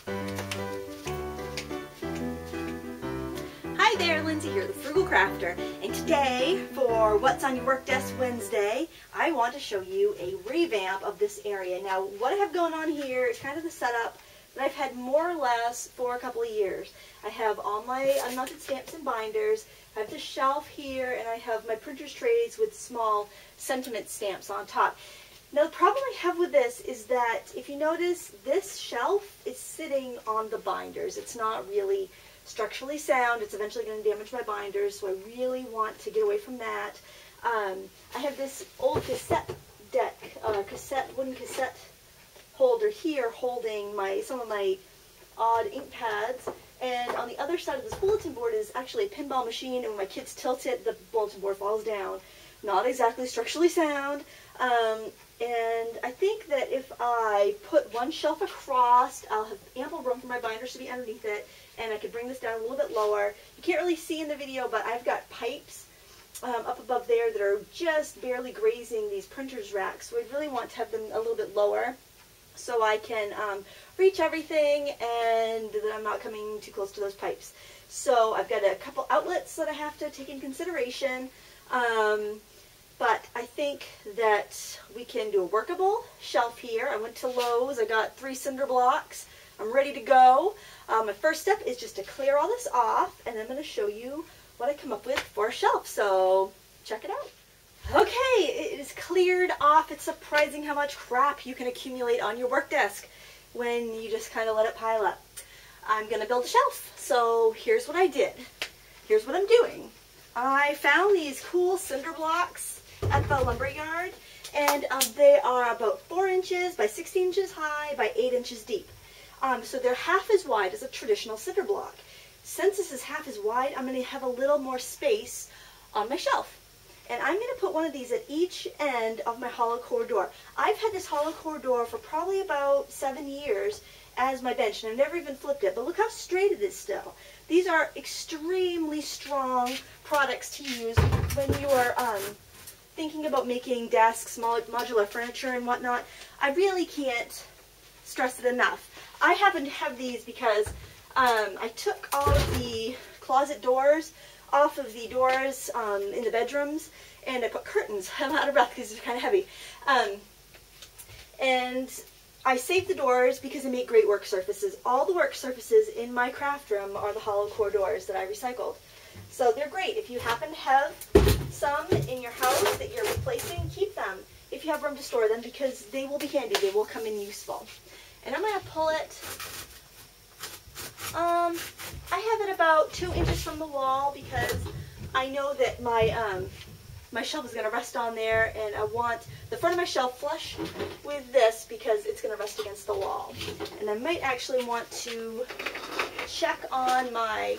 Hi there, Lindsay here, the Frugal Crafter, and today for What's on Your Work Desk Wednesday, I want to show you a revamp of this area. Now, what I have going on here is kind of the setup that I've had more or less for a couple of years. I have all my unmounted stamps and binders, I have the shelf here, and I have my printer's trays with small sentiment stamps on top. Now, the problem I have with this is that, if you notice, this shelf is sitting on the binders. It's not really structurally sound. It's eventually going to damage my binders, so I really want to get away from that. I have this old cassette deck, wooden cassette holder here holding some of my odd ink pads, and on the other side of this bulletin board is actually a pinball machine, and when my kids tilt it, the bulletin board falls down. Not exactly structurally sound, and I think that if I put one shelf across, I'll have ample room for my binders to be underneath it, and I could bring this down a little bit lower. You can't really see in the video, but I've got pipes up above there that are just barely grazing these printer's racks, so I really want to have them a little bit lower so I can reach everything and that I'm not coming too close to those pipes. So I've got a couple outlets that I have to take in consideration. But I think that we can do a workable shelf here. I went to Lowe's, I got 3 cinder blocks. I'm ready to go. My first step is just to clear all this off, and I'm going to show you what I come up with for a shelf. So check it out. Okay, it is cleared off. It's surprising how much crap you can accumulate on your work desk when you just kind of let it pile up. I'm going to build a shelf. So here's what I did. Here's what I'm doing. I found these cool cinder blocks at the lumber yard, and they are about 4 inches by 16 inches high by 8 inches deep. So they're half as wide as a traditional cinder block. Since this is half as wide, I'm going to have a little more space on my shelf. And I'm going to put one of these at each end of my hollow core door. I've had this hollow core door for probably about 7 years as my bench, and I've never even flipped it, but look how straight it is still. These are extremely strong products to use when you are thinking about making desks, modular furniture and whatnot. I really can't stress it enough. I happen to have these because I took all of the closet doors off of the doors in the bedrooms, and I put curtains. I'm out of breath because they're kind of heavy. And I saved the doors because they make great work surfaces. All the work surfaces in my craft room are the hollow core doors that I recycled. So they're great. If you happen to have some in your house that you're replacing, keep them if you have room to store them, because they will be handy. They will come in useful. And I'm going to pull it, I have it about 2 inches from the wall because I know that my shelf is going to rest on there, and I want the front of my shelf flush with this because it's going to rest against the wall. And I might actually want to check on my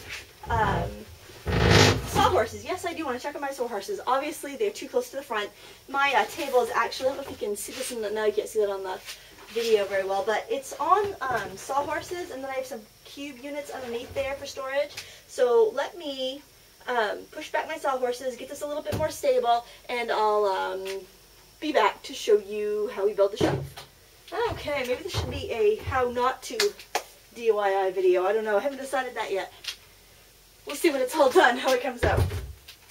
sawhorses. Yes, I do want to check on my sawhorses. Obviously, they're too close to the front. My table is actually, I don't know if you can see this, now you can't see that on the video very well, but it's on sawhorses, and then I have some cube units underneath there for storage. So let me push back my sawhorses, get this a little bit more stable, and I'll be back to show you how we build the shelf. Okay, maybe this should be a how not to DIY video. I don't know. I haven't decided that yet. We'll see when it's all done, how it comes out.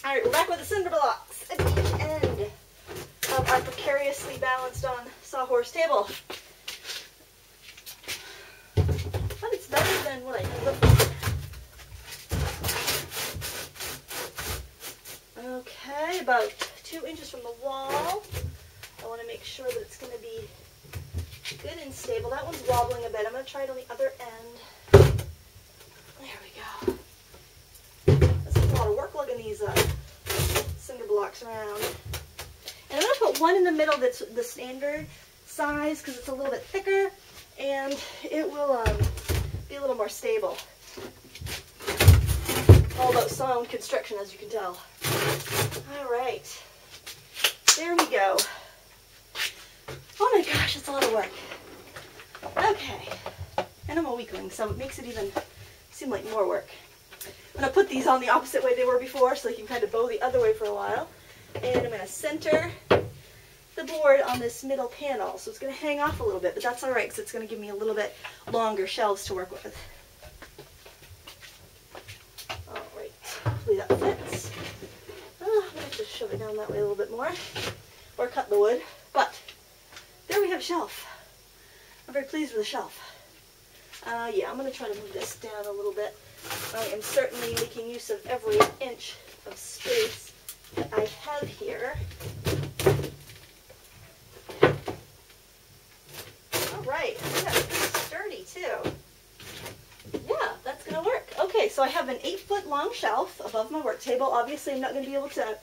Alright, we're back with the cinder blocks at each end of our precariously balanced on sawhorse table. But it's better than what I did before. Okay, about 2 inches from the wall. I want to make sure that it's going to be good and stable. That one's wobbling a bit. I'm going to try it on the other end. There we go. This is a lot of work lugging these cinder blocks around. And I'm going to put one in the middle that's the standard size because it's a little bit thicker, and it will be a little more stable. All about sound construction, as you can tell. Alright, there we go. Oh my gosh, it's a lot of work. Okay, and I'm a weakling, so it makes it even seem like more work. I'm going to put these on the opposite way they were before so they can kind of bow the other way for a while. And I'm going to center the board on this middle panel, so it's going to hang off a little bit, but that's all right because it's going to give me a little bit longer shelves to work with. All right, hopefully that fits. I'm going to have to shove it down that way a little bit more, or cut the wood, but there we have a shelf. I'm very pleased with the shelf. Yeah, I'm going to try to move this down a little bit. I am certainly making use of every inch of space that I have here. All right, yeah, it's pretty sturdy too. Yeah, that's going to work. Okay, so I have an 8-foot long shelf above my work table. Obviously, I'm not going to be able to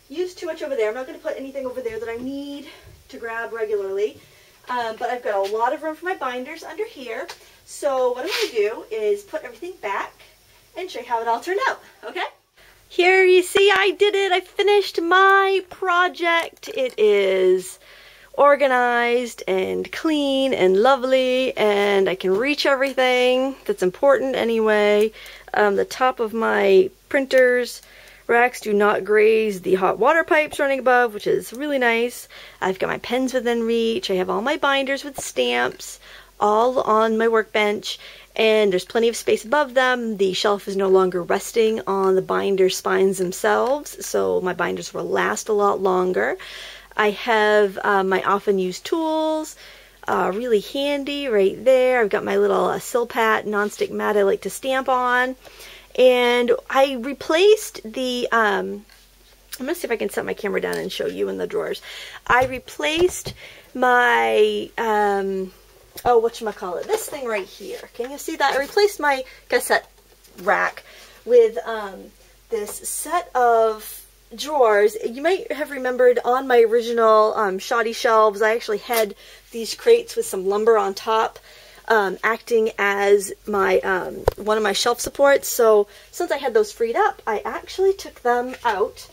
use too much over there. I'm not going to put anything over there that I need to grab regularly. But I've got a lot of room for my binders under here. So what I'm going to do is put everything back and show you how it all turned out, okay? Here you see I did it. I finished my project. It is organized and clean and lovely, and I can reach everything that's important anyway. The top of my printer's racks do not graze the hot water pipes running above, which is really nice. I've got my pens within reach. I have all my binders with stamps all on my workbench, and there's plenty of space above them. The shelf is no longer resting on the binder spines themselves, so my binders will last a lot longer. I have my often used tools, really handy right there. I've got my little Silpat nonstick mat I like to stamp on. And I replaced the, I'm going to see if I can set my camera down and show you in the drawers. I replaced my, whatchamacallit, this thing right here. Can you see that? I replaced my cassette rack with this set of drawers. You might have remembered on my original shoddy shelves, I actually had these crates with some lumber on top. Acting as my one of my shelf supports. So since I had those freed up, I actually took them out,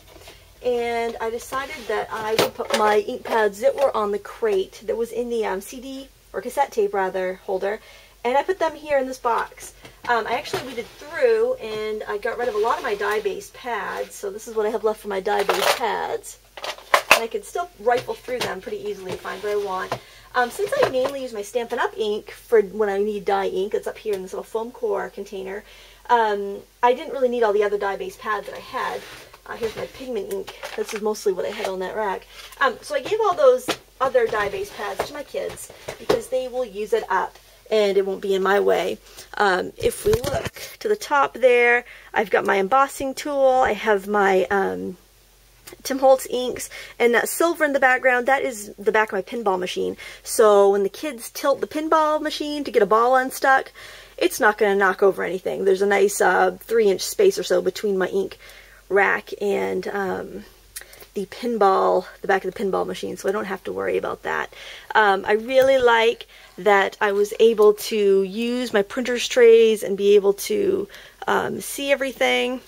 and I decided that I would put my ink pads that were on the crate that was in the CD, or cassette tape rather, holder, and I put them here in this box. I actually weeded through and I got rid of a lot of my dye-based pads, so this is what I have left for my dye-based pads. And I can still rifle through them pretty easily and find what I want. Since I mainly use my Stampin' Up! Ink for when I need dye ink, it's up here in this little foam core container, I didn't really need all the other dye-based pads that I had. Here's my pigment ink. This is mostly what I had on that rack. So I gave all those other dye-based pads to my kids because they will use it up and it won't be in my way. If we look to the top there, I've got my embossing tool. I have my Tim Holtz inks, and that silver in the background, that is the back of my pinball machine. So when the kids tilt the pinball machine to get a ball unstuck, it's not going to knock over anything. There's a nice 3-inch space or so between my ink rack and the back of the pinball machine, so I don't have to worry about that. I really like that I was able to use my printer's trays and be able to see everything.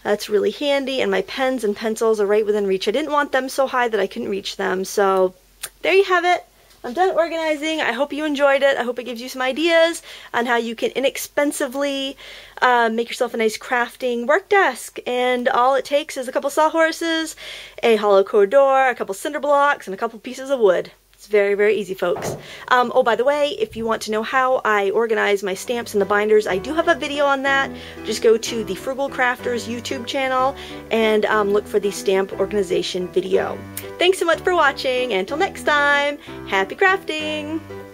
That's really handy, and my pens and pencils are right within reach. I didn't want them so high that I couldn't reach them, so there you have it. I'm done organizing. I hope you enjoyed it. I hope it gives you some ideas on how you can inexpensively make yourself a nice crafting work desk. And all it takes is a couple sawhorses, a hollow core door, a couple cinder blocks, and a couple pieces of wood. It's very, very easy, folks. Oh, by the way, if you want to know how I organize my stamps and the binders, I do have a video on that. Just go to the Frugal Crafter's YouTube channel and look for the stamp organization video. Thanks so much for watching, and until next time, happy crafting!